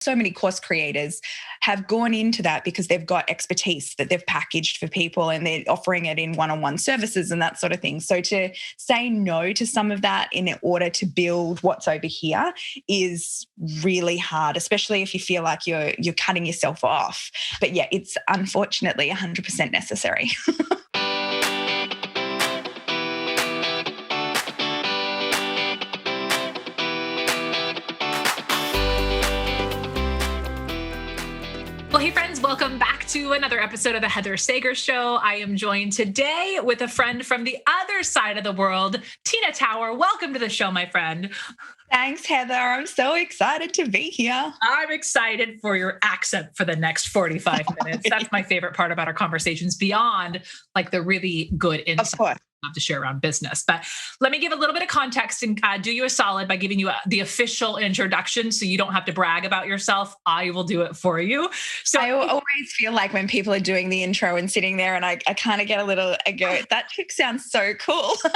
So many course creators have gone into that because they've got expertise that they've packaged for people and they're offering it in one-on-one services and that sort of thing. So to say no to some of that in order to build what's over here is really hard, especially if you feel like you're cutting yourself off. But yeah, it's unfortunately 100% necessary. Well, hey friends, welcome back to another episode of the Heather Sager Show. I am joined today with a friend from the other side of the world, Tina Tower. Welcome to the show, my friend. Thanks, Heather. I'm so excited to be here. I'm excited for your accent for the next 45 minutes. That's my favorite part about our conversations, beyond like the really good insight. Of course. Love to share around business. But let me give a little bit of context and do you a solid by giving you the official introduction so you don't have to brag about yourself. I will do it for you. So I always feel like when people are doing the intro and sitting there and I kind of get I go, that chick sounds so cool. Like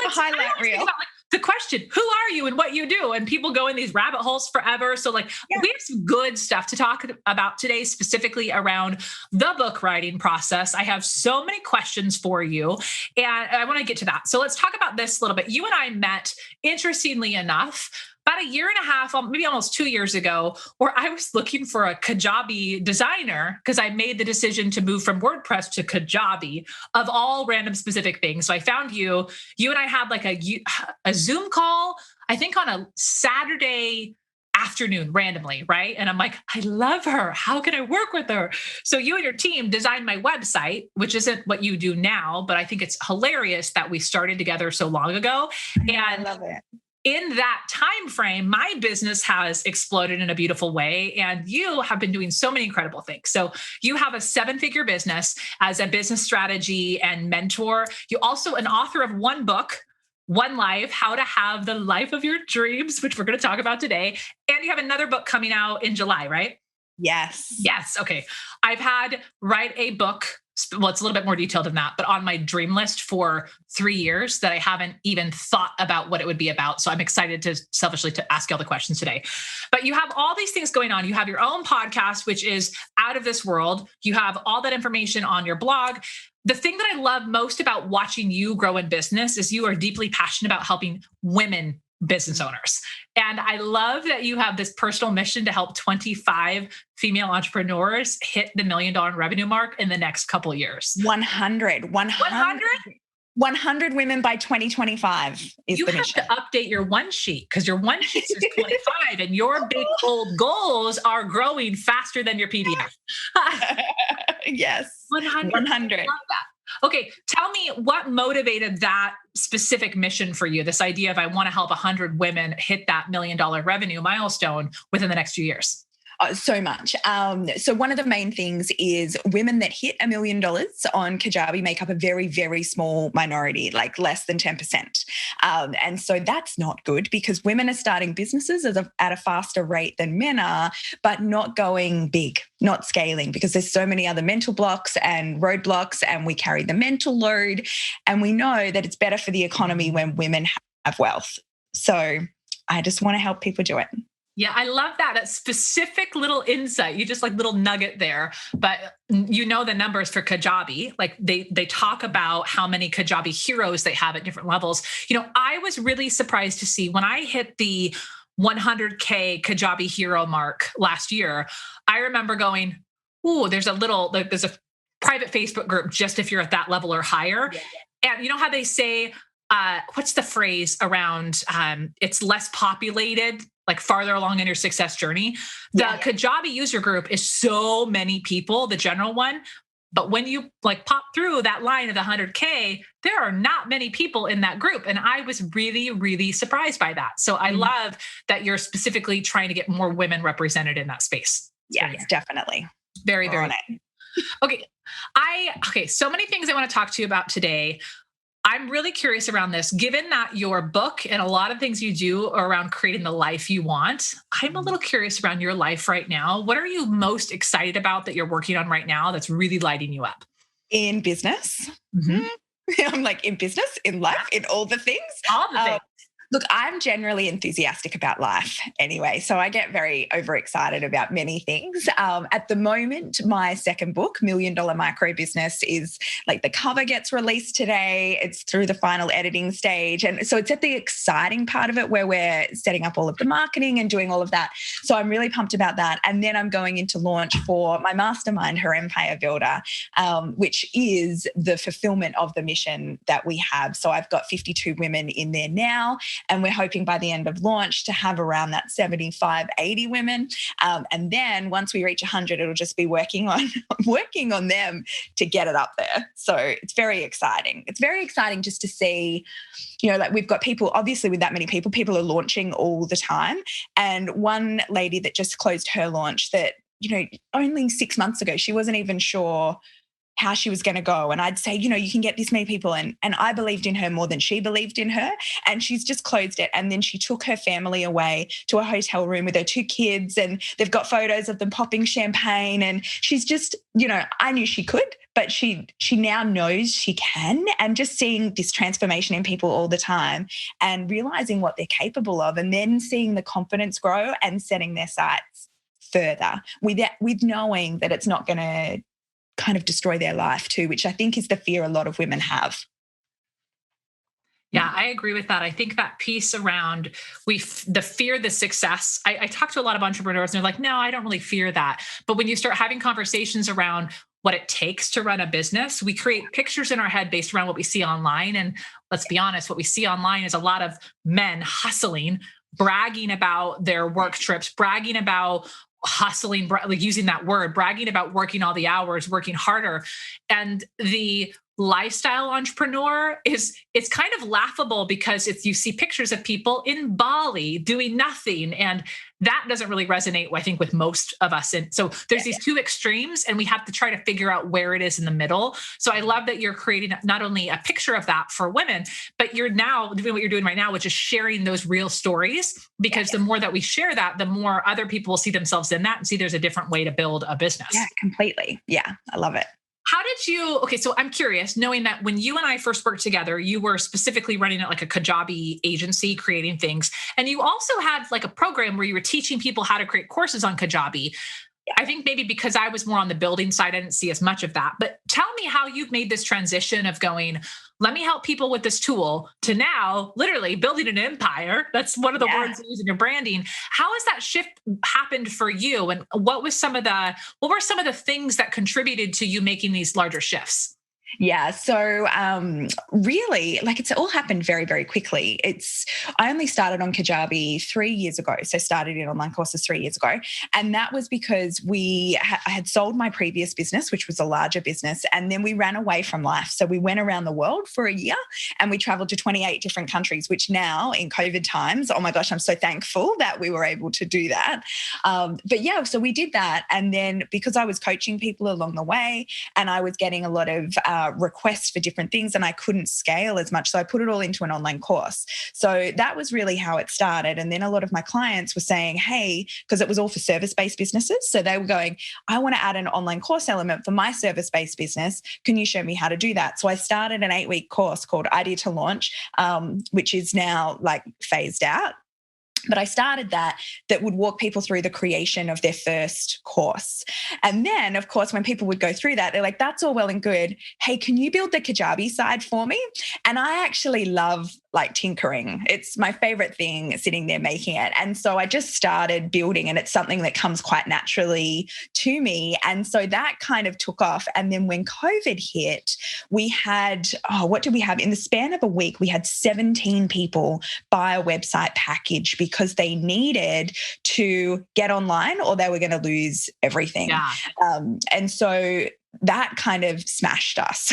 the highlight reel. The question, who are you and what you do? And people go in these rabbit holes forever. So we have some good stuff to talk about today, specifically around the book writing process. I have so many questions for you and I want to get to that. So let's talk about this a little bit. You and I met, interestingly enough, about a year and a half, maybe almost 2 years ago, where I was looking for a Kajabi designer because I made the decision to move from WordPress to Kajabi of all random specific things. So I found you. You and I had like a Zoom call, I think on a Saturday afternoon randomly, right? And I'm like, I love her. How can I work with her? So you and your team designed my website, which isn't what you do now, but I think it's hilarious that we started together so long ago. And I love it. In that time frame, my business has exploded in a beautiful way, and you have been doing so many incredible things. So you have a 7-figure business as a business strategy and mentor. You also an author of one book, One Life, How to Have the Life of Your Dreams, which we're going to talk about today. And you have another book coming out in July, right? Yes. Yes. Okay. I've had write a book. Well, it's a little bit more detailed than that, but on my dream list for 3 years that I haven't even thought about what it would be about. So I'm excited to selfishly to ask you all the questions today. But you have all these things going on. You have your own podcast, which is out of this world. You have all that information on your blog. The thing that I love most about watching you grow in business is you are deeply passionate about helping women business owners. And I love that you have this personal mission to help 25 female entrepreneurs hit the $1 million revenue mark in the next couple of years. 100 women by 2025 is you the have mission. To update your one sheet because your one sheet is 25 and your big bold goals are growing faster than your PDF. Yes. 100. 100. I love that. Okay. Tell me what motivated that specific mission for you. This idea of I want to help 100 women hit that $1 million revenue milestone within the next few years. So much. So one of the main things is women that hit $1 million on Kajabi make up a very, very small minority, like less than 10%. And so that's not good because women are starting businesses at a faster rate than men are, but not going big, not scaling because there's so many other mental blocks and roadblocks and we carry the mental load. And we know that it's better for the economy when women have wealth. So I just want to help people do it. Yeah, I love that specific little insight. You just like little nugget there, but you know the numbers for Kajabi. Like they talk about how many Kajabi heroes they have at different levels. You know, I was really surprised to see when I hit the 100K Kajabi hero mark last year. I remember going, "Ooh, there's a private Facebook group just if you're at that level or higher." Yeah. And you know how they say, what's the phrase around it's less populated, like farther along in your success journey? The Kajabi user group is so many people, the general one. But when you like pop through that line of the 100K, there are not many people in that group. And I was really, really surprised by that. So I love that you're specifically trying to get more women represented in that space. Yes, definitely. Very, very. Okay. So many things I want to talk to you about today. I'm really curious around this, given that your book and a lot of things you do are around creating the life you want. I'm a little curious around your life right now. What are you most excited about that you're working on right now that's really lighting you up? In business. Mm-hmm. I'm like in business, in life, in all the things. All the things. Look, I'm generally enthusiastic about life anyway, so I get very overexcited about many things. At the moment, my second book, Million Dollar Micro Business, is like the cover gets released today. It's through the final editing stage. And so it's at the exciting part of it where we're setting up all of the marketing and doing all of that. So I'm really pumped about that. And then I'm going into launch for my mastermind, Her Empire Builder, which is the fulfillment of the mission that we have. So I've got 52 women in there now. And we're hoping by the end of launch to have around that 75, 80 women. And then once we reach 100, it'll just be working on them to get it up there. So it's very exciting. It's very exciting just to see, like we've got people, obviously with that many people are launching all the time. And one lady that just closed her launch that, only 6 months ago, she wasn't even sure how she was going to go. And I'd say, you can get this many people. And I believed in her more than she believed in her. And she's just closed it. And then she took her family away to a hotel room with her 2 kids. And they've got photos of them popping champagne. And she's just, I knew she could, but she now knows she can. And just seeing this transformation in people all the time and realizing what they're capable of, and then seeing the confidence grow and setting their sights further with knowing that it's not going to kind of destroy their life too, which I think is the fear a lot of women have. Yeah, I agree with that. I think that piece around the fear, the success. I talk to a lot of entrepreneurs and they're like, no, I don't really fear that. But when you start having conversations around what it takes to run a business, we create pictures in our head based around what we see online. And let's be honest, what we see online is a lot of men hustling, bragging about their work trips, bragging about hustling, like using that word, bragging about working all the hours, working harder. And the lifestyle entrepreneur it's kind of laughable because you see pictures of people in Bali doing nothing. And that doesn't really resonate, I think, with most of us. And so there's these two extremes and we have to try to figure out where it is in the middle. So I love that you're creating not only a picture of that for women, but you're now doing what you're doing right now, which is sharing those real stories, because the more that we share that, the more other people will see themselves in that and see there's a different way to build a business. Yeah, completely. Yeah, I love it. So I'm curious, knowing that when you and I first worked together, you were specifically running it like a Kajabi agency, creating things. And you also had like a program where you were teaching people how to create courses on Kajabi. I think maybe because I was more on the building side, I didn't see as much of that. But tell me how you've made this transition of going, let me help people with this tool, to now literally building an empire. That's one of the words you use in your branding. How has that shift happened for you? And what were some of the things that contributed to you making these larger shifts? Yeah. So really, like it's all happened very, very quickly. I only started on Kajabi 3 years ago. So started in online courses 3 years ago. And that was because I had sold my previous business, which was a larger business. And then we ran away from life. So we went around the world for a year and we traveled to 28 different countries, which now in COVID times, oh my gosh, I'm so thankful that we were able to do that. But yeah, so we did that. And then because I was coaching people along the way and I was getting a lot of requests for different things and I couldn't scale as much. So I put it all into an online course. So that was really how it started. And then a lot of my clients were saying, hey, because it was all for service-based businesses. So they were going, I want to add an online course element for my service-based business. Can you show me how to do that? So I started an 8-week course called Idea to Launch, which is now like phased out. But I started that would walk people through the creation of their first course. And then, of course, when people would go through that, they're like, that's all well and good. Hey, can you build the Kajabi side for me? And I actually love like tinkering. It's my favorite thing, sitting there making it. And so I just started building, and it's something that comes quite naturally to me. And so that kind of took off. And then when COVID hit, we had, what did we have? In the span of a week, we had 17 people buy a website package because they needed to get online or they were going to lose everything. Yeah. And so that kind of smashed us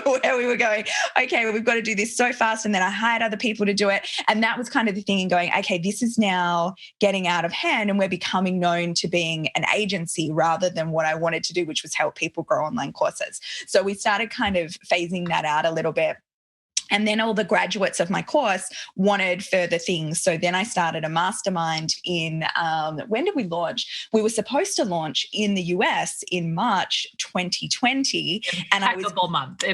where we were going, okay, well, we've got to do this so fast. And then I hired other people to do it. And that was kind of the thing in going, okay, this is now getting out of hand and we're becoming known to being an agency rather than what I wanted to do, which was help people grow online courses. So we started kind of phasing that out a little bit. And then all the graduates of my course wanted further things. So then I started a mastermind in, when did we launch? We were supposed to launch in the US in March 2020. Impeccable right? month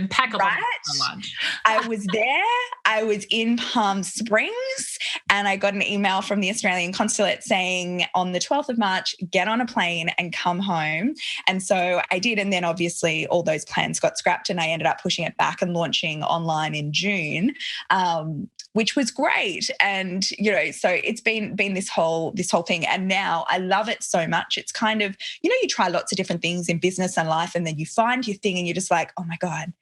for launch. I was there. I was in Palm Springs, and I got an email from the Australian consulate saying on the 12th of March, get on a plane and come home. And so I did. And then obviously all those plans got scrapped, and I ended up pushing it back and launching online in June, which was great. And, so it's been this whole thing. And now I love it so much. It's kind of, you try lots of different things in business and life, and then you find your thing and you're just like, oh my God,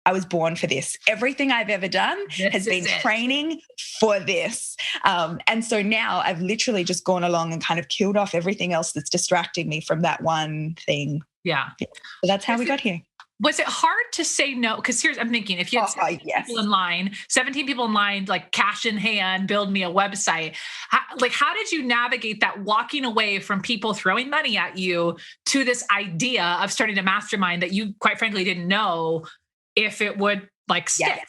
I was born for this. Everything I've ever done has been training for this. And so now I've literally just gone along and kind of killed off everything else that's distracting me from that one thing. Yeah. So that's how we got here. Was it hard to say no? Because I'm thinking, if you had 17 people in line, like cash in hand, build me a website, how did you navigate that, walking away from people throwing money at you to this idea of starting a mastermind that you quite frankly didn't know if it would stick? Yeah.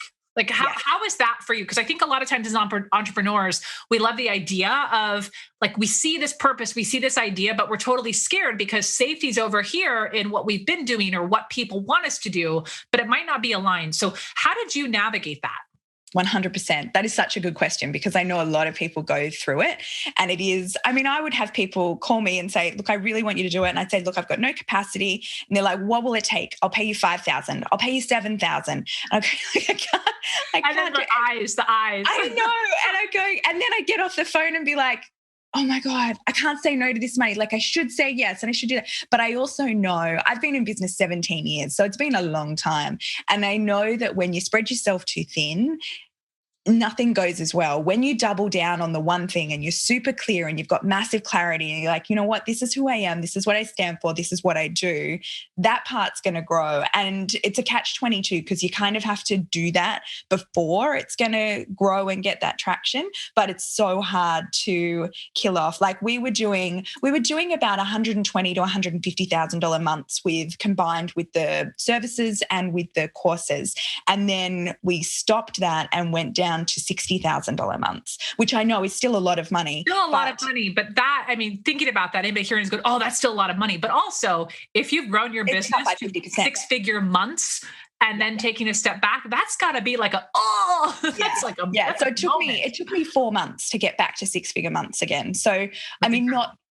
How is that for you? Because I think a lot of times as entrepreneurs, we love the idea of we see this purpose, we see this idea, but we're totally scared because safety's over here in what we've been doing or what people want us to do, but it might not be aligned. So how did you navigate that? 100%. That is such a good question, because I know a lot of people go through it, and it is, I would have people call me and say, look, I really want you to do it. And I'd say, look, I've got no capacity. And they're like, what will it take? I'll pay you 5,000. I'll pay you 7,000. I can't. And then the eyes. I know. And I go, and then I get off the phone and be like, oh my God, I can't say no to this money. I should say yes, and I should do that. But I also know I've been in business 17 years, so it's been a long time. And I know that when you spread yourself too thin, nothing goes as well. When you double down on the one thing and you're super clear and you've got massive clarity and you're like, you know what, this is who I am, this is what I stand for, this is what I do, that part's going to grow. And it's a catch-22 because you kind of have to do that before it's going to grow and get that traction. But it's so hard to kill off. We were doing about $120,000 to $150,000 months combined with the services and with the courses. And then we stopped that and went down to $60,000 months, which I know is still a lot of money. Still a lot of money, but that, thinking about that, anybody hearing is good, oh, that's still a lot of money. But also, if you've grown your business to 6-figure months and then taking a step back, that's got to be that's So it took me 4 months to get back to 6-figure months again. So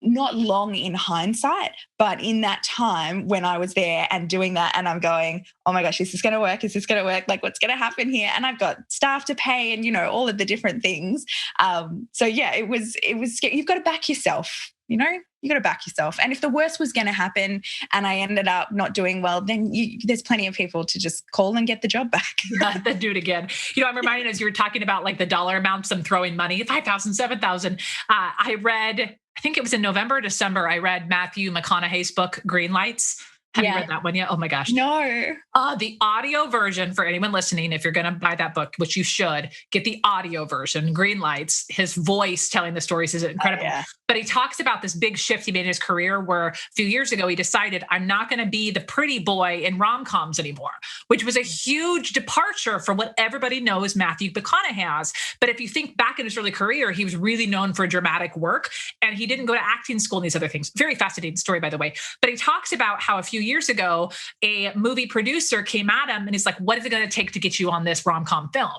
not long in hindsight, but in that time when I was there and doing that, and I'm going, oh my gosh, is this going to work? Is this going to work? What's going to happen here? And I've got staff to pay and, all of the different things. It was scary. You've got to back yourself, you got to back yourself. And if the worst was going to happen and I ended up not doing well, then there's plenty of people to just call and get the job back. Then do it again. I'm reminded, as you were talking about the dollar amounts and throwing money, 5,000, 7,000. I read, I think it was in November, December, I read Matthew McConaughey's book, Green Lights. Have you read that one yet? Oh my gosh. No. The audio version, for anyone listening, if you're going to buy that book, which you should, get the audio version, Green Lights. His voice telling the stories is incredible. But he talks about this big shift he made in his career where a few years ago, he decided, I'm not going to be the pretty boy in rom-coms anymore, which was a huge departure from what everybody knows Matthew McConaughey has. But if you think back in his early career, he was really known for dramatic work, and he didn't go to acting school and these other things. Very fascinating story, by the way. But he talks about how a few years ago, a movie producer came at him and he's like, what is it going to take to get you on this rom-com film?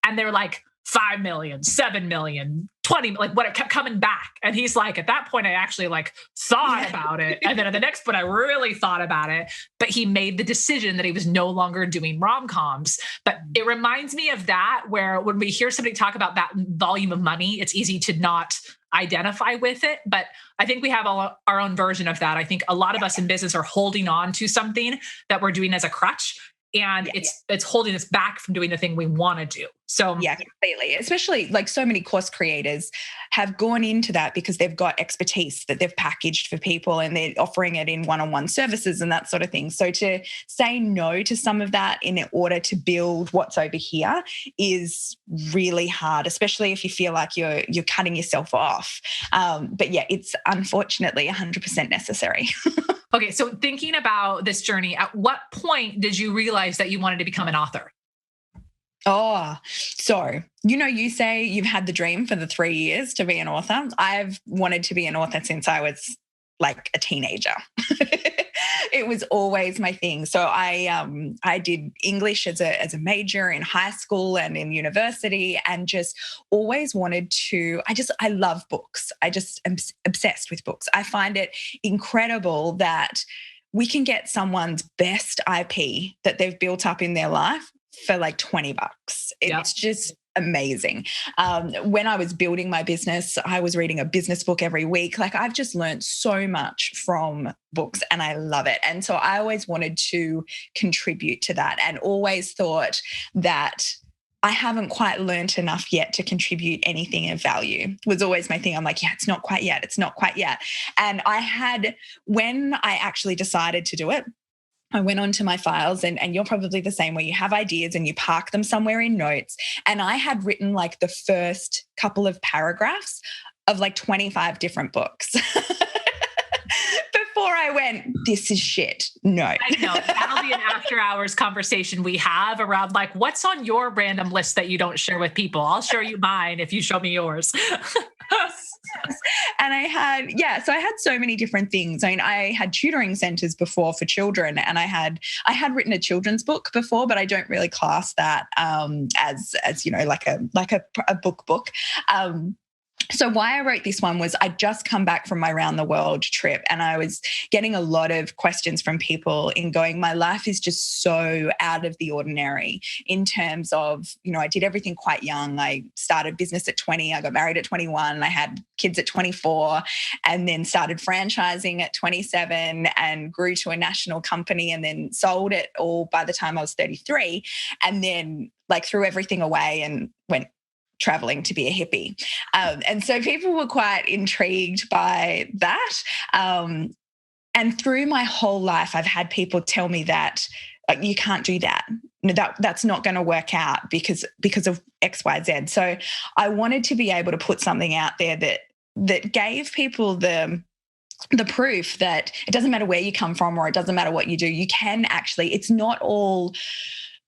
And they're like, 5 million, 7 million, 20, what it kept coming back. And he's like, at that point, I actually thought about it. And then at the next point, I really thought about it, but he made the decision that he was no longer doing rom-coms. But it reminds me of that, where when we hear somebody talk about that volume of money, it's easy to not identify with it. But I think we have our own version of that. I think a lot of us in business are holding on to something that we're doing as a crutch. And it's holding us back from doing the thing we want to do. So yeah, completely. Especially so many course creators have gone into that because they've got expertise that they've packaged for people and they're offering it in one-on-one services and that sort of thing. So to say no to some of that in order to build what's over here is really hard, especially if you feel like you're cutting yourself off. But yeah, it's unfortunately 100% necessary. Okay, so thinking about this journey, at what point did you realize that you wanted to become an author? Oh, so, you say you've had the dream for the 3 years to be an author. I've wanted to be an author since I was like a teenager. It was always my thing. So I did English as a major in high school and in university, and just always wanted to. I love books. I just am obsessed with books. I find it incredible that we can get someone's best IP that they've built up in their life for like $20. Yep. It's just amazing. When I was building my business, I was reading a business book every week. Like, I've just learned so much from books and I love it. And so I always wanted to contribute to that, and always thought that I haven't quite learned enough yet to contribute anything of value, was always my thing. I'm like, yeah, it's not quite yet. It's not quite yet. And when I actually decided to do it, I went onto my files, and you're probably the same, where you have ideas and you park them somewhere in notes. And I had written like the first couple of paragraphs of like 25 different books before I went, this is shit. No. I know. That'll be an after hours conversation we have around like, what's on your random list that you don't share with people? I'll show you mine if you show me yours. And so I had so many different things. I mean, I had tutoring centers before for children, and I had written a children's book before, but I don't really class that as like a book. So why I wrote this one was I'd just come back from my round the world trip, and I was getting a lot of questions from people in going, my life is just so out of the ordinary in terms of, I did everything quite young. I started business at 20. I got married at 21. I had kids at 24, and then started franchising at 27 and grew to a national company, and then sold it all by the time I was 33, and then like threw everything away and went traveling to be a hippie. And so people were quite intrigued by that. And through my whole life, I've had people tell me that you can't do that. That's not going to work out because of X, Y, Z. So I wanted to be able to put something out there that gave people the proof that it doesn't matter where you come from, or it doesn't matter what you do. You can actually, it's not all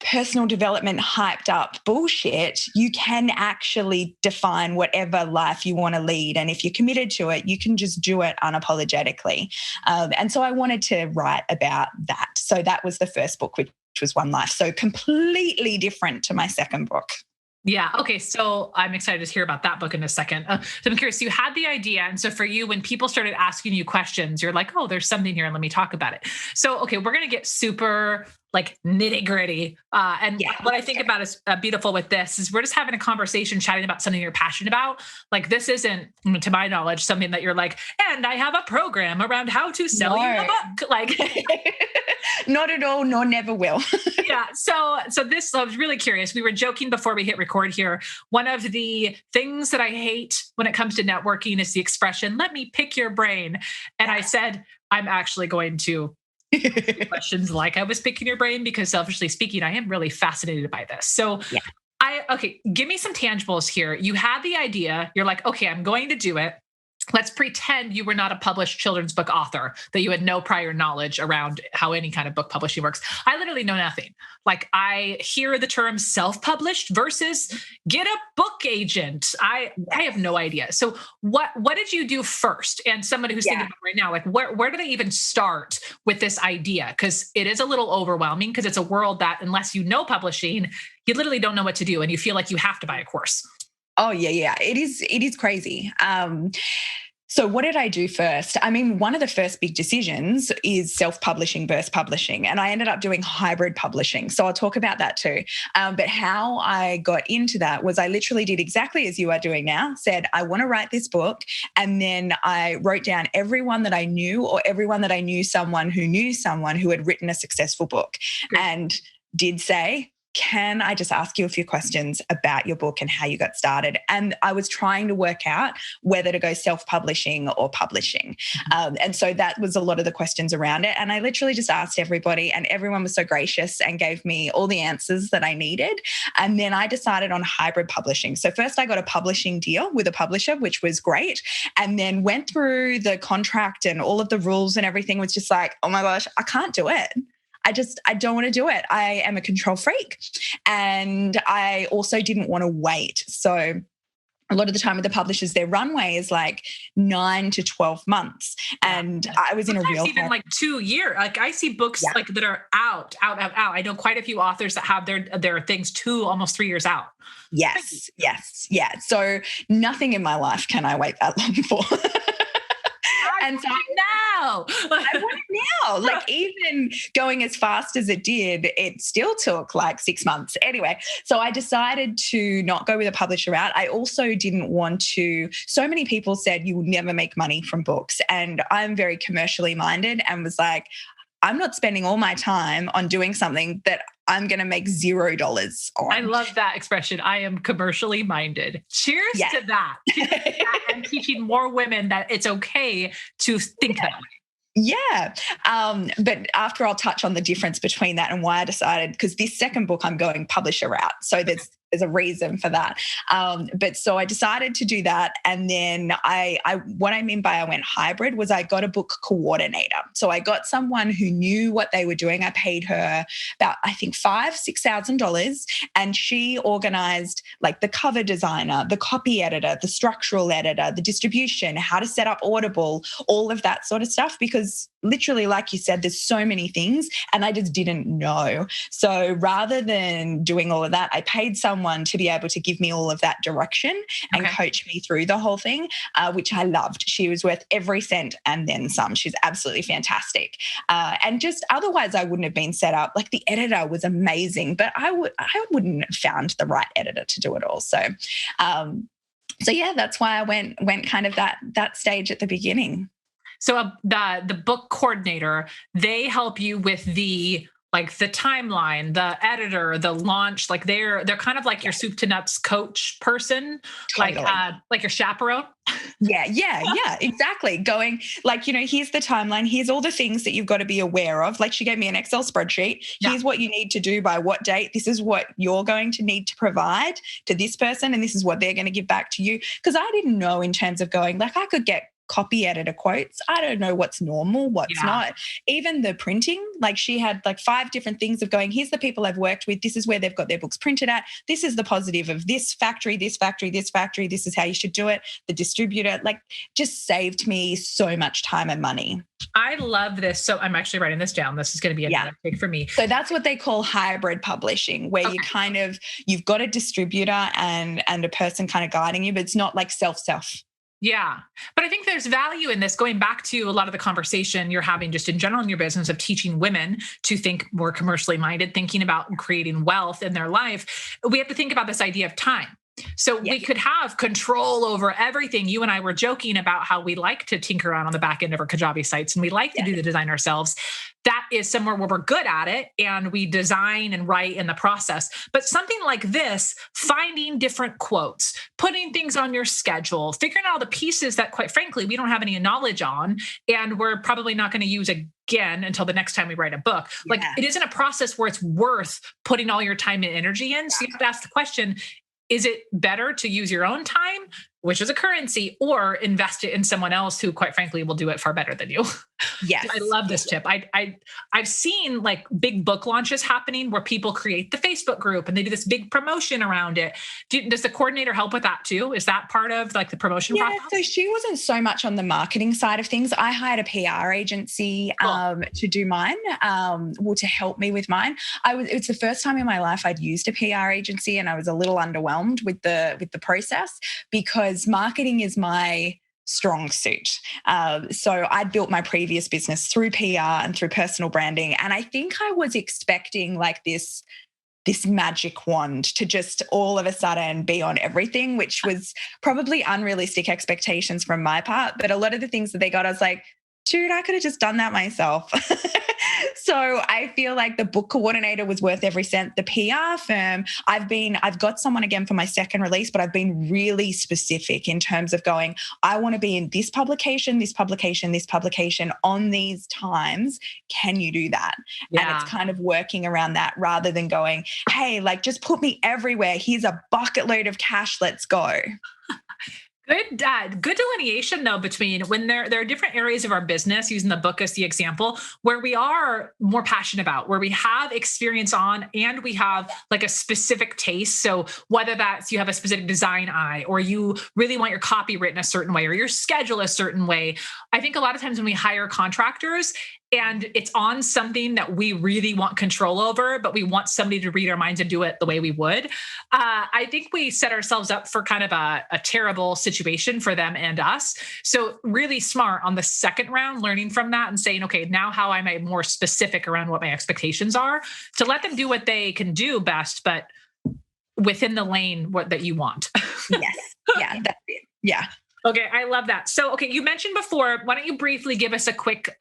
personal development hyped up bullshit. You can actually define whatever life you want to lead. And if you're committed to it, you can just do it unapologetically. And so I wanted to write about that. So that was the first book, which was One Life. So completely different to my second book. Yeah. Okay. So I'm excited to hear about that book in a second. So I'm curious, you had the idea. And so for you, when people started asking you questions, you're like, oh, there's something here. Let me talk about it. So, okay, we're going to get super like nitty gritty. What I think about is beautiful with this is we're just having a conversation, chatting about something you're passionate about. Like, this isn't, to my knowledge, something that you're like, and I have a program around how to sell you a book. Like, not at all, nor never will. Yeah. So this, I was really curious. We were joking before we hit record here. One of the things that I hate when it comes to networking is the expression, let me pick your brain. And I said, I'm actually going to questions like I was picking your brain, because selfishly speaking, I am really fascinated by this. So give me some tangibles here. You had the idea. You're like, okay, I'm going to do it. Let's pretend you were not a published children's book author, that you had no prior knowledge around how any kind of book publishing works. I literally know nothing. Like, I hear the term self-published versus get a book agent. I have no idea. So what did you do first? And somebody who's thinking about right now, like, where do they even start with this idea? Because it is a little overwhelming, because it's a world that, unless you know publishing, you literally don't know what to do, and you feel like you have to buy a course. Oh, yeah. It is crazy. So what did I do first? I mean, one of the first big decisions is self-publishing versus publishing. And I ended up doing hybrid publishing. So I'll talk about that too. But how I got into that was I literally did exactly as you are doing now, said, I want to write this book. And then I wrote down everyone that I knew, or everyone that I knew someone who had written a successful book. Great. And did say, can I just ask you a few questions about your book and how you got started? And I was trying to work out whether to go self-publishing or publishing. And so that was a lot of the questions around it. And I literally just asked everybody, and everyone was so gracious and gave me all the answers that I needed. And then I decided on hybrid publishing. So first I got a publishing deal with a publisher, which was great. And then went through the contract and all of the rules, and everything was just like, oh my gosh, I can't do it. I don't want to do it. I am a control freak. And I also didn't want to wait. So a lot of the time with the publishers, their runway is like 9 to 12 months. And I was in a real even like 2 years. Like I see books like that are out. I know quite a few authors that have their things almost 3 years out. Yes. Yeah. So nothing in my life can I wait that long for. And so now I want it now. Like even going as fast as it did, it still took like 6 months. Anyway, so I decided to not go with a publisher route. I also didn't want to, so many people said you will never make money from books. And I'm very commercially minded and was like, I'm not spending all my time on doing something that I'm going to make $0 on. I love that expression. I am commercially minded. Cheers to that. And teaching more women that it's okay to think that way. Yeah. But after I'll touch on the difference between that and why I decided, because this second book I'm going publisher route. So there's a reason for that. But so I decided to do that. And then what I mean by I went hybrid was I got a book coordinator. So I got someone who knew what they were doing. I paid her about, I think $5,000-$6,000. And she organized like the cover designer, the copy editor, the structural editor, the distribution, how to set up Audible, all of that sort of stuff. Because literally, like you said, there's so many things and I just didn't know. So rather than doing all of that, I paid someone to be able to give me all of that direction and coach me through the whole thing, which I loved. She was worth every cent and then some. She's absolutely fantastic. And just otherwise I wouldn't have been set up. Like the editor was amazing, but I wouldn't have found the right editor to do it all. So yeah, that's why I went kind of that stage at the beginning. So the book coordinator, they help you with the timeline, the editor, the launch, like they're kind of like your soup to nuts coach person, totally. like your chaperone. Yeah, exactly. Going like, here's the timeline. Here's all the things that you've got to be aware of. Like she gave me an Excel spreadsheet. Here's what you need to do by what date. This is what you're going to need to provide to this person. And this is what they're going to give back to you. Because I didn't know in terms of going, like I could get copy editor quotes. I don't know what's normal, what's not. Even the printing, like she had like 5 different things of going, here's the people I've worked with. This is where they've got their books printed at. This is the positive of this factory, this factory, this factory. This is how you should do it. The distributor, like just saved me so much time and money. I love this. So I'm actually writing this down. This is going to be another take for me. So that's what they call hybrid publishing, where you've got a distributor and a person kind of guiding you, but it's not like self. Yeah. But I think there's value in this, going back to a lot of the conversation you're having just in general in your business of teaching women to think more commercially minded, thinking about creating wealth in their life. We have to think about this idea of time. So we could have control over everything. You and I were joking about how we like to tinker around on the back end of our Kajabi sites and we like to do the design ourselves. That is somewhere where we're good at it and we design and write in the process. But something like this, finding different quotes, putting things on your schedule, figuring out all the pieces that quite frankly, we don't have any knowledge on, and we're probably not going to use again until the next time we write a book. Like it isn't a process where it's worth putting all your time and energy in. So you have to ask the question, is it better to use your own time, which is a currency, or invest it in someone else who, quite frankly, will do it far better than you? Yes. I love this tip. I've seen like big book launches happening where people create the Facebook group and they do this big promotion around it. Does the coordinator help with that too? Is that part of like the promotion process? So she wasn't so much on the marketing side of things. I hired a PR agency to do mine, to help me with mine. It's the first time in my life I'd used a PR agency and I was a little underwhelmed with the process because marketing is my strong suit. So I'd built my previous business through PR and through personal branding. And I think I was expecting like this magic wand to just all of a sudden be on everything, which was probably unrealistic expectations from my part. But a lot of the things that they got, I was like, dude, I could have just done that myself. So I feel like the book coordinator was worth every cent. The PR firm, I've got someone again for my second release, but I've been really specific in terms of going, I want to be in this publication on these times. Can you do that? Yeah. And it's kind of working around that rather than going, hey, like just put me everywhere. Here's a bucket load of cash. Let's go. Good delineation though between when there are different areas of our business, using the book as the example, where we are more passionate about, where we have experience on, and we have like a specific taste. So whether that's you have a specific design eye, or you really want your copy written a certain way, or your schedule a certain way. I think a lot of times when we hire contractors, and it's on something that we really want control over, but we want somebody to read our minds and do it the way we would. I think we set ourselves up for kind of a terrible situation for them and us. So really smart on the second round, learning from that and saying, okay, now how am I more specific around what my expectations are, to let them do what they can do best, but within the lane that you want. Yes. Yeah, that's it. Yeah. Okay, I love that. So, okay, you mentioned before, why don't you briefly give us a quick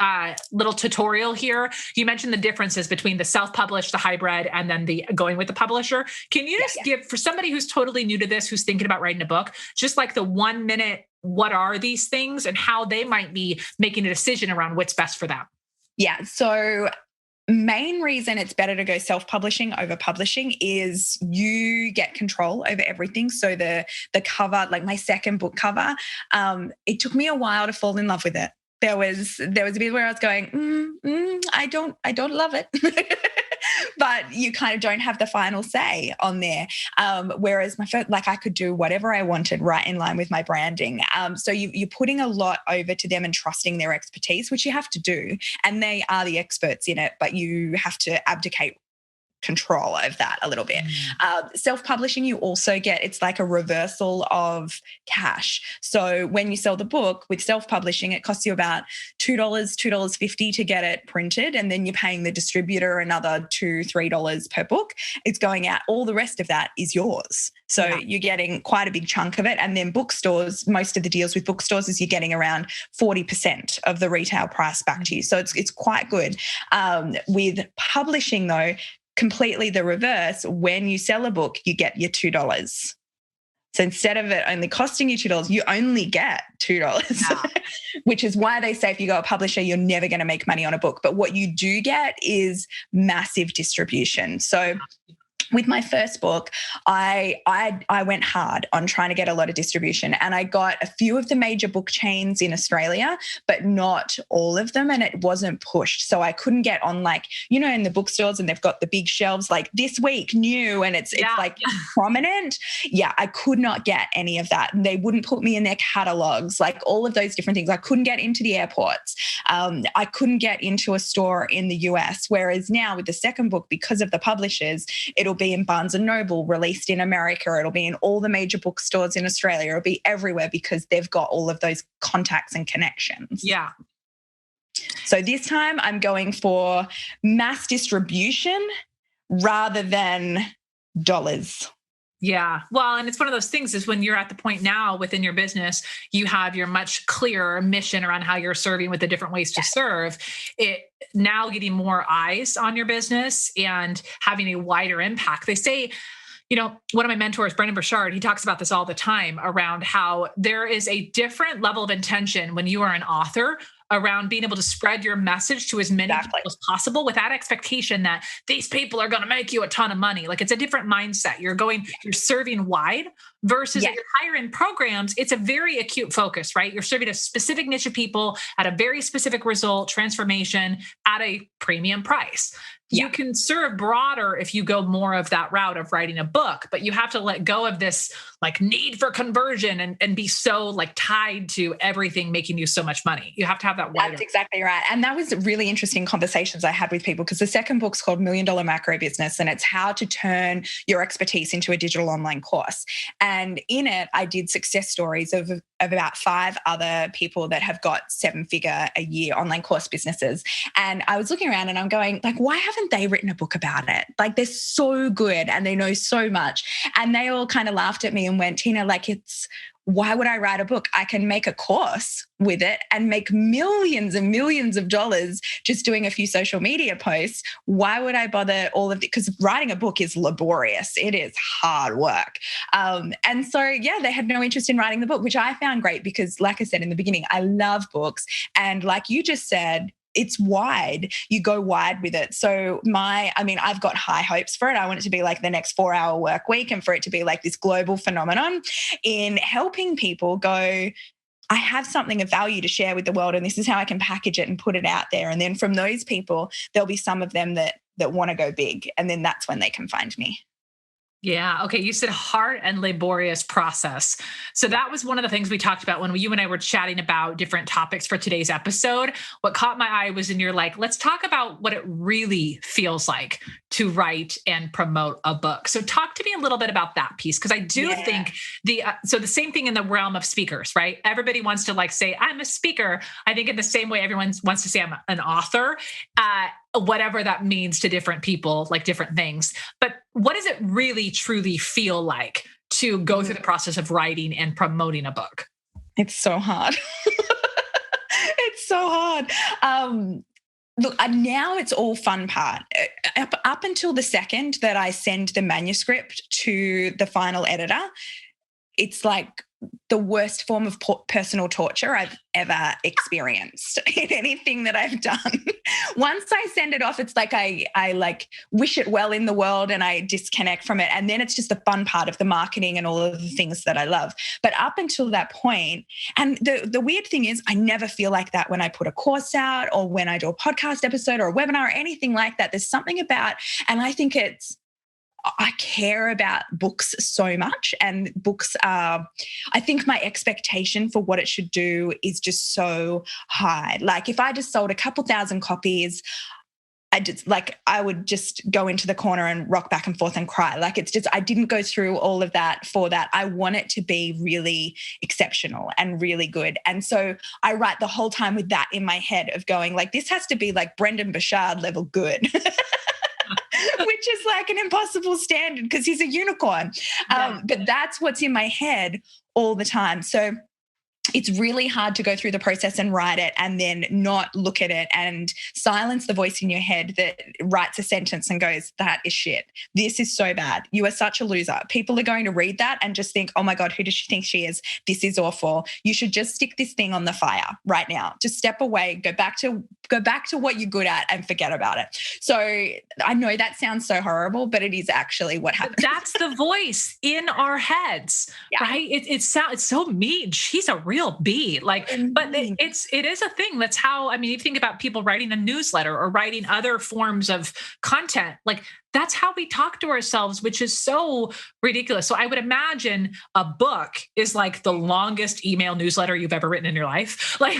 little tutorial here? You mentioned the differences between the self-published, the hybrid, and then the going with the publisher. Can you just give, for somebody who's totally new to this, who's thinking about writing a book, just like the 1 minute, what are these things and how they might be making a decision around what's best for them? Yeah. So main reason it's better to go self-publishing over publishing is you get control over everything. So the cover, like my second book cover, it took me a while to fall in love with it. There was a bit where I was going, I don't love it. But you kind of don't have the final say on there. Whereas my first, like I could do whatever I wanted right in line with my branding. So you're putting a lot over to them and trusting their expertise, which you have to do. And they are the experts in it, but you have to abdicate control of that a little bit. Self-publishing, you also get, it's like a reversal of cash. So when you sell the book with self-publishing, it costs you about $2, $2.50 to get it printed. And then you're paying the distributor another $2, $3 per book. It's going out. All the rest of that is yours. So you're getting quite a big chunk of it. And then bookstores, most of the deals with bookstores is you're getting around 40% of the retail price back to you. So it's quite good. With publishing though, completely the reverse. When you sell a book, you get your $2. So instead of it only costing you $2, you only get $2, which is why they say if you go a publisher, you're never going to make money on a book. But what you do get is massive distribution. So with my first book, I went hard on trying to get a lot of distribution, and I got a few of the major book chains in Australia, but not all of them, and it wasn't pushed. So I couldn't get on, like, you know, in the bookstores and they've got the big shelves like this week new, and it's like prominent. Yeah, I could not get any of that. And they wouldn't put me in their catalogs, like all of those different things. I couldn't get into the airports. I couldn't get into a store in the US. Whereas now with the second book, because of the publishers, it'll be in Barnes & Noble, released in America. It'll be in all the major bookstores in Australia. It'll be everywhere because they've got all of those contacts and connections. Yeah. So this time I'm going for mass distribution rather than dollars. Yeah. Well, and it's one of those things is when you're at the point now within your business, you have your much clearer mission around how you're serving with the different ways to serve it, now getting more eyes on your business and having a wider impact. They say, you know, one of my mentors, Brendan Burchard, he talks about this all the time around how there is a different level of intention when you are an author around being able to spread your message to as many people as possible without expectation that these people are going to make you a ton of money. Like, it's a different mindset. You're serving wide versus at your higher end programs. It's a very acute focus, right? You're serving a specific niche of people at a very specific result, transformation at a premium price. You can serve broader if you go more of that route of writing a book, but you have to let go of this like need for conversion and be so like tied to everything making you so much money. You have to have that wider. That's exactly right. And that was really interesting conversations I had with people, because the second book's called $1 Million Macro Business, and it's how to turn your expertise into a digital online course. And in it, I did success stories of about 5 other people that have got 7-figure a year online course businesses. And I was looking around and I'm going, like, why haven't they written a book about it? Like, they're so good and they know so much. And they all kind of laughed at me and went, Tina, like, why would I write a book? I can make a course with it and make millions and millions of dollars just doing a few social media posts. Why would I bother all of it? Because writing a book is laborious. It is hard work. And so, they had no interest in writing the book, which I found great because, like I said in the beginning, I love books. And like you just said, it's wide. You go wide with it. So I've got high hopes for it. I want it to be like the next 4-hour work week, and for it to be like this global phenomenon in helping people go, I have something of value to share with the world, and this is how I can package it and put it out there. And then from those people, there'll be some of them that want to go big. And then that's when they can find me. Yeah. Okay. You said hard and laborious process. So that was one of the things we talked about when you and I were chatting about different topics for today's episode. What caught my eye was you're like, let's talk about what it really feels like to write and promote a book. So talk to me a little bit about that piece. Cause I do think so the same thing in the realm of speakers, right? Everybody wants to like say, I'm a speaker. I think in the same way, everyone wants to say I'm an author. Whatever that means to different people, like different things. But what does it really truly feel like to go through the process of writing and promoting a book? It's so hard. It's so hard. Look, now it's all fun part. Up until the second that I send the manuscript to the final editor, it's like the worst form of personal torture I've ever experienced in anything that I've done. Once I send it off, it's like I like wish it well in the world and I disconnect from it. And then it's just the fun part of the marketing and all of the things that I love. But up until that point, and the weird thing is I never feel like that when I put a course out or when I do a podcast episode or a webinar or anything like that. There's something about, and I think I care about books so much, and books are, I think my expectation for what it should do is just so high. Like if I just sold a couple thousand copies, I would just go into the corner and rock back and forth and cry. Like it's just, I didn't go through all of that for that. I want it to be really exceptional and really good. And so I write the whole time with that in my head of going like, this has to be like Brendan Burchard level good. Which is like an impossible standard because he's a unicorn. But that's what's in my head all the time. So it's really hard to go through the process and write it and then not look at it and silence the voice in your head that writes a sentence and goes, that is shit. This is so bad. You are such a loser. People are going to read that and just think, oh my God, who does she think she is? This is awful. You should just stick this thing on the fire right now. Just step away, go back to what you're good at and forget about it. So I know that sounds so horrible, but it is actually what happens. That's the voice in our heads, right? It's so mean. She's a real bee. Like, but it is a thing. That's how, I mean, you think about people writing a newsletter or writing other forms of content, like that's how we talk to ourselves, which is so ridiculous. So I would imagine a book is like the longest email newsletter you've ever written in your life. Like,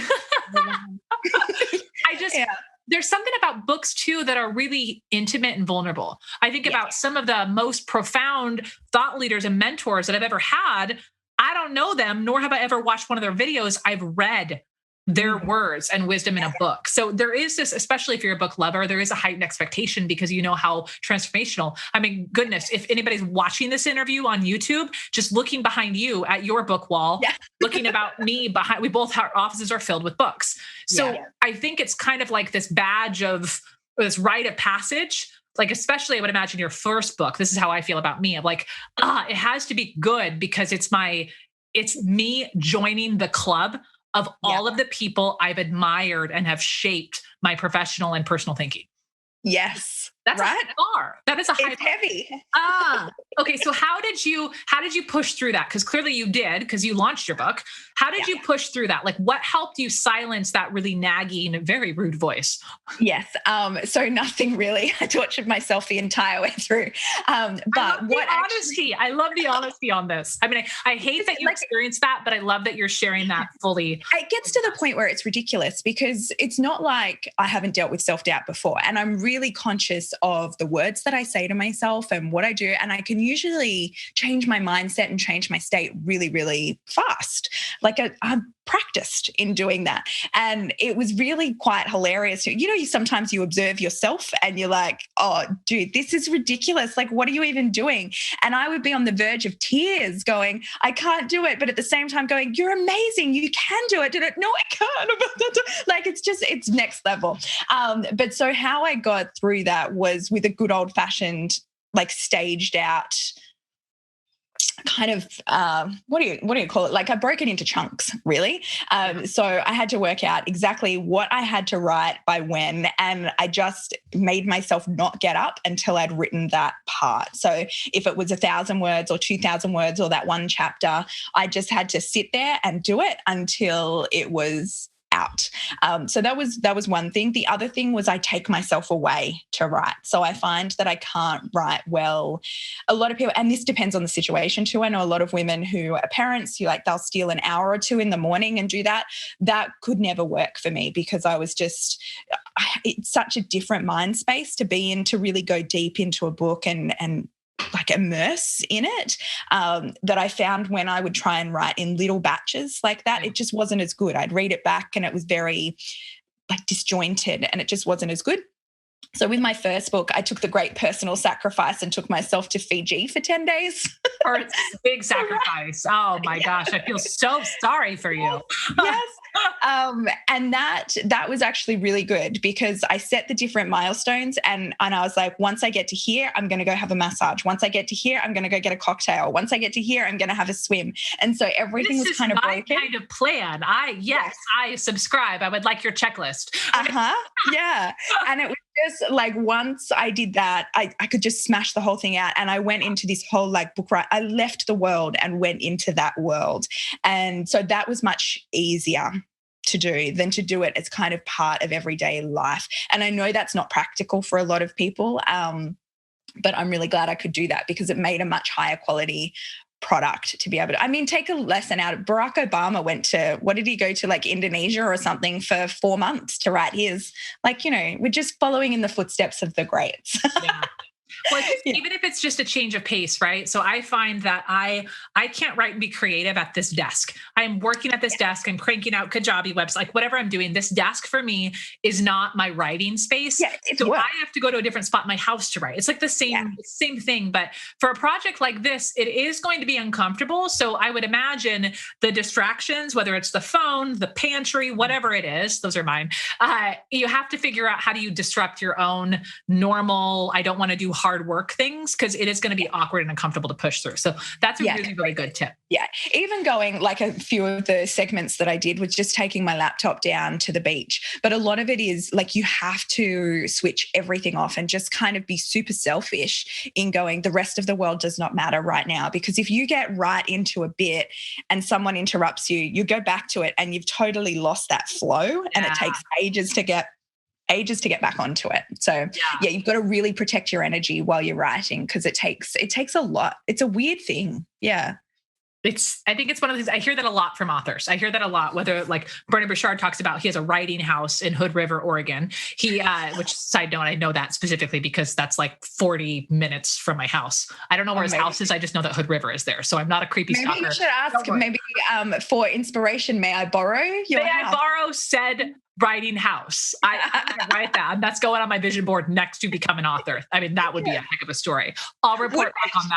there's something about books too that are really intimate and vulnerable. I think about some of the most profound thought leaders and mentors that I've ever had. I don't know them, nor have I ever watched one of their videos. I've read their words and wisdom in a book. So there is this, especially if you're a book lover, there is a heightened expectation because you know how transformational. I mean, goodness, if anybody's watching this interview on YouTube, just looking behind you at your book wall, looking about me behind, we both, our offices are filled with books. So I think it's kind of like this badge of, or this rite of passage. Like, especially I would imagine your first book, this is how I feel about me. I'm like, it has to be good because it's me joining the club of all of the people I've admired and have shaped my professional and personal thinking. Yes. That's right? A high bar. That is a high bar. Heavy. Okay. So how did you push through that? Because clearly you did, because you launched your book. How did you push through that? Like what helped you silence that really nagging, very rude voice? Yes. So nothing really. I tortured myself the entire way through. But honesty. I love the honesty on this. I mean, I hate that you experienced that, but I love that you're sharing that fully. It gets to the point where it's ridiculous because it's not like I haven't dealt with self-doubt before. And I'm really conscious of the words that I say to myself and what I do. And I can usually change my mindset and change my state really, really fast. Like I'm practiced in doing that. And it was really quite hilarious. Sometimes you observe yourself and you're like, oh, dude, this is ridiculous. Like, what are you even doing? And I would be on the verge of tears going, I can't do it. But at the same time going, you're amazing. You can do it. No, I can't. Like, it's next level. But so how I got through that was with a good old fashioned, like staged out kind of what do you call it? Like I broke it into chunks, really. So I had to work out exactly what I had to write by when, and I just made myself not get up until I'd written that part. So if it was 1,000 words or 2,000 words or that one chapter, I just had to sit there and do it until it was out. So that was one thing. The other thing was I take myself away to write. So I find that I can't write well. A lot of people, and this depends on the situation too. I know a lot of women who are parents who they'll steal an hour or two in the morning and do that. That could never work for me because I was just, it's such a different mind space to be in, to really go deep into a book and like immerse in it, that I found when I would try and write in little batches like that, it just wasn't as good. I'd read it back and it was very like disjointed and it just wasn't as good. So with my first book, I took the great personal sacrifice and took myself to Fiji for 10 days. Or it's a big sacrifice. Oh my gosh, I feel so sorry for you. Yes. And that was actually really good because I set the different milestones and I was like, once I get to here, I'm going to go have a massage. Once I get to here, I'm going to go get a cocktail. Once I get to here, I'm going to have a swim. And so everything was kind of broken. This is my kind of plan. I subscribe. I would like your checklist. Yeah. And it was just like, once I did that, I could just smash the whole thing out. And I went into this whole like book, right? I left the world and went into that world. And so that was much easier to do than to do it as kind of part of everyday life. And I know that's not practical for a lot of people, but I'm really glad I could do that because it made a much higher quality product to be able to, take a lesson out of Barack Obama went to, what did he go to, like Indonesia or something for 4 months to write his, we're just following in the footsteps of the greats. Yeah. Well, even if it's just a change of pace, right? So I find that I can't write and be creative at this desk. I'm working at this desk and cranking out Kajabi webs, like whatever I'm doing. This desk for me is not my writing space. Yeah, so I have to go to a different spot in my house to write. It's like the same thing. But for a project like this, it is going to be uncomfortable. So I would imagine the distractions, whether it's the phone, the pantry, whatever it is, those are mine. You have to figure out how do you disrupt your own normal, I don't want to do hard work things because it is going to be awkward and uncomfortable to push through. So that's a really good tip. Yeah. Even going like a few of the segments that I did was just taking my laptop down to the beach. But a lot of it is like you have to switch everything off and just kind of be super selfish in going, the rest of the world does not matter right now. Because if you get right into a bit and someone interrupts you, you go back to it and you've totally lost that flow and it takes ages to get back onto it. So you've got to really protect your energy while you're writing because it takes a lot. It's a weird thing. Yeah. I think it's one of the things I hear that a lot from authors. I hear that a lot, whether like Bernie Bouchard talks about, he has a writing house in Hood River, Oregon. Which side note, I know that specifically because that's like 40 minutes from my house. I don't know where his house is. I just know that Hood River is there. So I'm not a creepy stalker. Maybe you should ask, for inspiration, may I borrow your house? I borrow said writing house. I'm going to write that. That's going on my vision board next to become an author. That would be a heck of a story. I'll report back on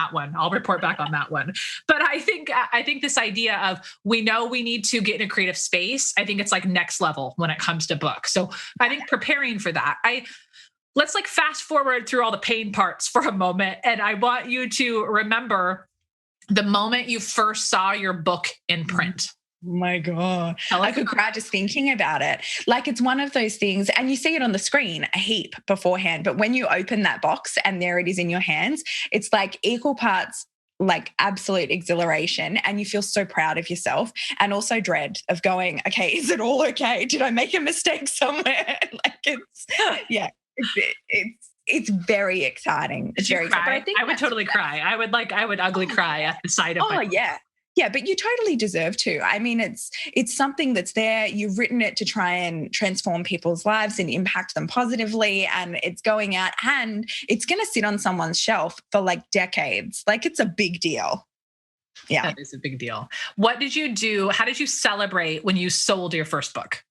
that one. But I think this idea of we know we need to get in a creative space, I think it's like next level when it comes to books. So I think preparing for that, let's like fast forward through all the pain parts for a moment. And I want you to remember the moment you first saw your book in print. Oh my God. I could cry just thinking about it. Like it's one of those things, and you see it on the screen a heap beforehand, but when you open that box and there it is in your hands, it's like equal parts like absolute exhilaration and you feel so proud of yourself and also dread of going, okay, is it all okay? Did I make a mistake somewhere? Like it's very exciting. It's very exciting. I would totally cry. I would ugly cry at the sight of it. Yeah. Yeah, but you totally deserve to. It's something that's there. You've written it to try and transform people's lives and impact them positively. And it's going out and it's going to sit on someone's shelf for like decades. Like it's a big deal. Yeah. That is a big deal. What did you do? How did you celebrate when you sold your first book?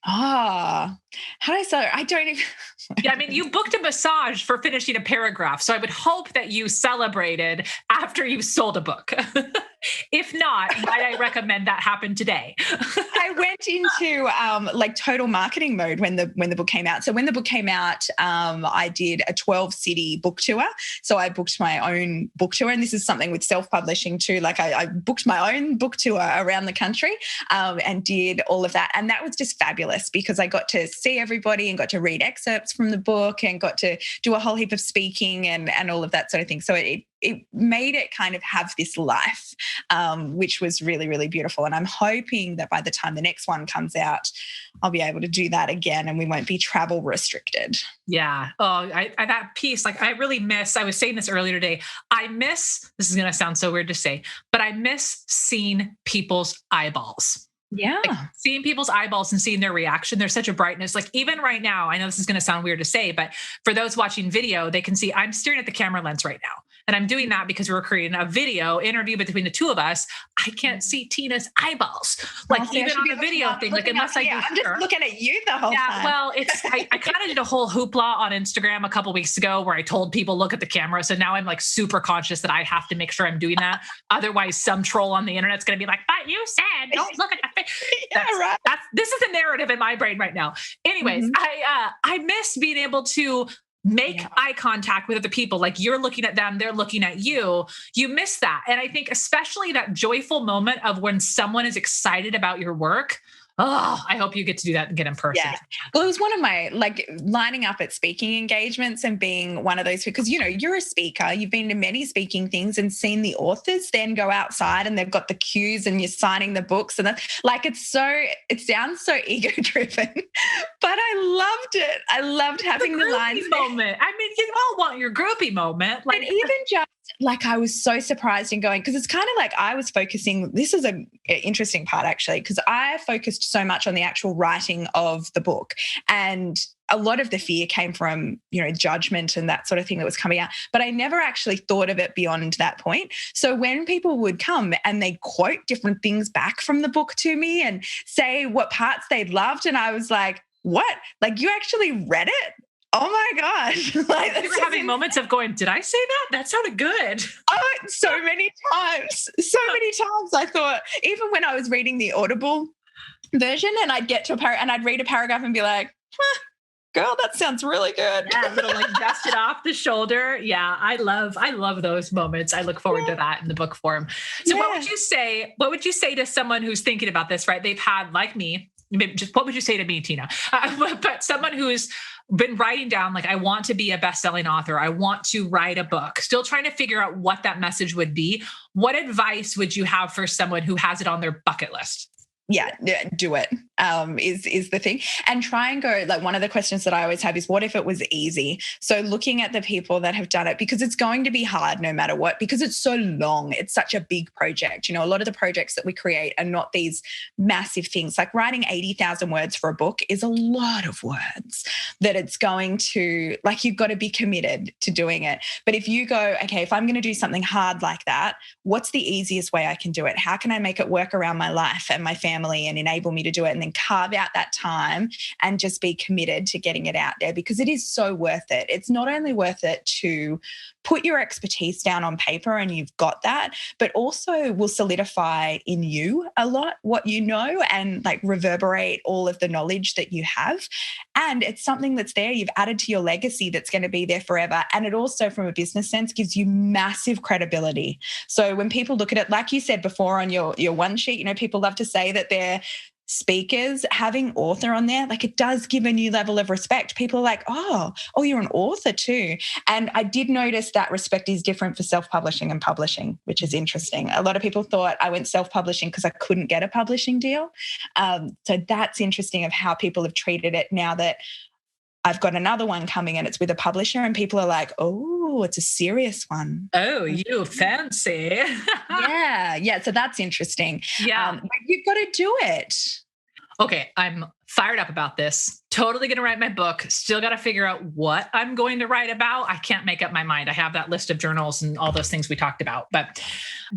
How did I celebrate? I don't even... you booked a massage for finishing a paragraph. So I would hope that you celebrated after you sold a book. If not, might I recommend that happen today? I went into like total marketing mode when the book came out. So when the book came out, I did a 12-city book tour. So I booked my own book tour, and this is something with self-publishing too. Like I booked my own book tour around the country and did all of that, and that was just fabulous because I got to see everybody and got to read excerpts from the book and got to do a whole heap of speaking and all of that sort of thing. So it made it kind of have this life, which was really, really beautiful. And I'm hoping that by the time the next one comes out, I'll be able to do that again and we won't be travel restricted. Yeah. Oh, I that piece, like I really miss, I was saying this earlier today. This is going to sound so weird to say, but I miss seeing people's eyeballs. Yeah. Like seeing people's eyeballs and seeing their reaction. There's such a brightness. Like even right now, I know this is going to sound weird to say, but for those watching video, they can see I'm staring at the camera lens right now. And I'm doing that because we're creating a video interview between the two of us. I can't see Tina's eyeballs. Like even on the video thing, like unless I do. I'm just looking at you the whole time. Well, I kind of did a whole hoopla on Instagram a couple of weeks ago where I told people, look at the camera. So now I'm like super conscious that I have to make sure I'm doing that. Otherwise some troll on the internet's going to be like, but you said, don't look at the face. Right. This is the narrative in my brain right now. Anyways, I miss being able to make eye contact with other people. Like you're looking at them, they're looking at you. You miss that. And I think especially that joyful moment of when someone is excited about your work. Oh, I hope you get to do that and get in person. Yeah. Well, it was one of my, like, lining up at speaking engagements and being one of those, because, you know, you're a speaker, you've been to many speaking things and seen the authors then go outside and they've got the cues and you're signing the books. And that's like, it sounds so ego driven, but I loved it. I loved having the lines moment. I mean, you all want your groupie moment. Like, and even just like, I was so surprised in going, because it's kind of like I was focusing, this is an interesting part actually, because I focused so much on the actual writing of the book. And a lot of the fear came from, you know, judgment and that sort of thing that was coming out. But I never actually thought of it beyond that point. So when people would come and they quote different things back from the book to me and say what parts they loved, and I was like, what? Like, you actually read it? Oh my gosh. Like, you were having moments of going, did I say that? That sounded good. Oh, so many times. So many times I thought, even when I was reading the Audible version and I'd get to a paragraph and I'd read a paragraph and be like, girl, that sounds really good. Yeah, a little like dust it off the shoulder. Yeah, I love those moments. I look forward to that in the book form. So what would you say to someone who's thinking about this, right? They've had, like me, what would you say to me, Tina? But someone who's been writing down, like, I want to be a best-selling author. I want to write a book, still trying to figure out what that message would be. What advice would you have for someone who has it on their bucket list? Yeah, do it is the thing. And try and go, like, one of the questions that I always have is, what if it was easy? So looking at the people that have done it, because it's going to be hard no matter what, because it's so long. It's such a big project. You know, a lot of the projects that we create are not these massive things. Like writing 80,000 words for a book is a lot of words that it's going to, like, you've got to be committed to doing it. But if you go, okay, if I'm going to do something hard like that, what's the easiest way I can do it? How can I make it work around my life and my family and enable me to do it? And then carve out that time and just be committed to getting it out there, because it is so worth it. It's not only worth it to put your expertise down on paper and you've got that, but also will solidify in you a lot what you know and like reverberate all of the knowledge that you have. And it's something that's there. You've added to your legacy that's going to be there forever. And it also, from a business sense, gives you massive credibility. So when people look at it, like you said before on your one sheet, you know, people love to say that they're speakers. Having author on there, like, it does give a new level of respect. People are like, oh, you're an author too. And I did notice that respect is different for self-publishing and publishing, which is interesting. A lot of people thought I went self-publishing because I couldn't get a publishing deal. So that's interesting of how people have treated it now that I've got another one coming and it's with a publisher, and people are like, oh, it's a serious one. Oh, you fancy. Yeah. So that's interesting. Yeah. You've got to do it. Okay. I'm fired up about this. Totally going to write my book. Still got to figure out what I'm going to write about. I can't make up my mind. I have that list of journals and all those things we talked about, but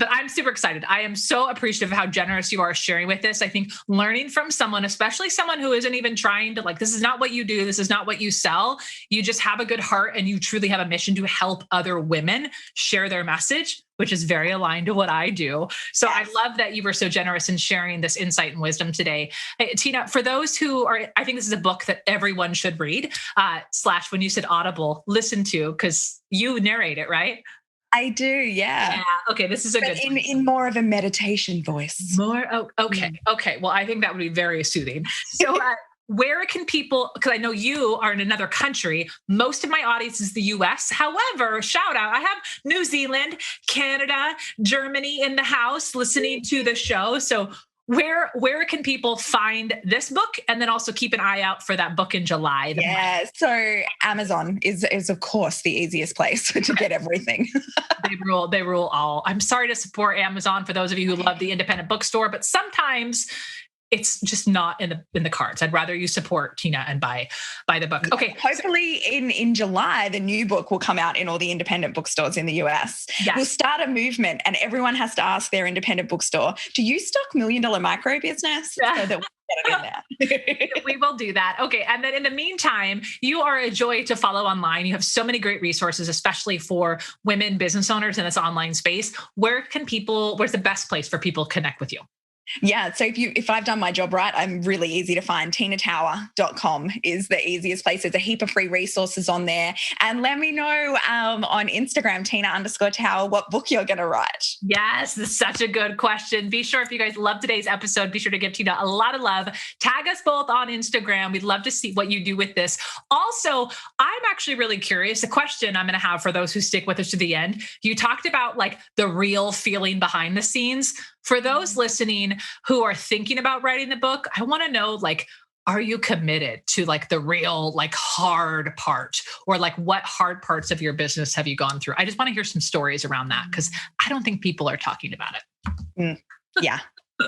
I'm super excited. I am so appreciative of how generous you are sharing with this. I think learning from someone, especially someone who isn't even trying to, like, this is not what you do. This is not what you sell. You just have a good heart and you truly have a mission to help other women share their message. which is very aligned to what I do. So Yes. I love that you were so generous in sharing this insight and wisdom today. Hey, Tina, for those who are, I think this is a book that everyone should read, / when you said Audible, listen to, because you narrate it, right? I do, yeah. Yeah. Okay. This is a But good in more of a meditation voice. more. Oh, okay. Okay. Well, I think that would be very soothing. So, where can people, because I know you are in another country, most of my audience is the US. However, shout out, I have New Zealand, Canada, Germany in the house listening to the show. So where can people find this book, and then also keep an eye out for that book in July? Yeah, so Amazon is of course the easiest place to get everything. They rule all. I'm sorry to support Amazon for those of you who love the independent bookstore, but sometimes it's just not in the cards. I'd rather you support Tina and buy the book. Okay. Hopefully in July, the new book will come out in all the independent bookstores in the US. Yes. We'll start a movement and everyone has to ask their independent bookstore, do you stock $1 Million Micro Business? Yeah. So that we get it in there. We will do that. Okay. And then in the meantime, you are a joy to follow online. You have so many great resources, especially for women business owners in this online space. Where's the best place for people to connect with you? Yeah. So if I've done my job right, I'm really easy to find. TinaTower.com is the easiest place. There's a heap of free resources on there. And let me know on Instagram, Tina_Tower, what book you're going to write. Yes, that's such a good question. Be sure, if you guys love today's episode, be sure to give Tina a lot of love. Tag us both on Instagram. We'd love to see what you do with this. Also, I'm actually really curious. The question I'm going to have for those who stick with us to the end, you talked about like the real feeling behind the scenes. For those listening who are thinking about writing the book, I want to know, like, are you committed to like the real, like hard part, or like what hard parts of your business have you gone through? I just want to hear some stories around that, because I don't think people are talking about it. Yeah,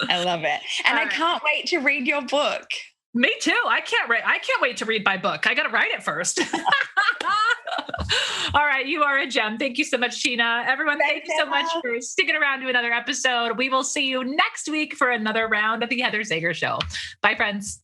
I love it. And I can't wait to read your book. Me too. I can't wait to read my book. I got to write it first. All right. You are a gem. Thank you so much, Tina. Everyone, thank you so much for sticking around to another episode. We will see you next week for another round of the Heather Sager Show. Bye, friends.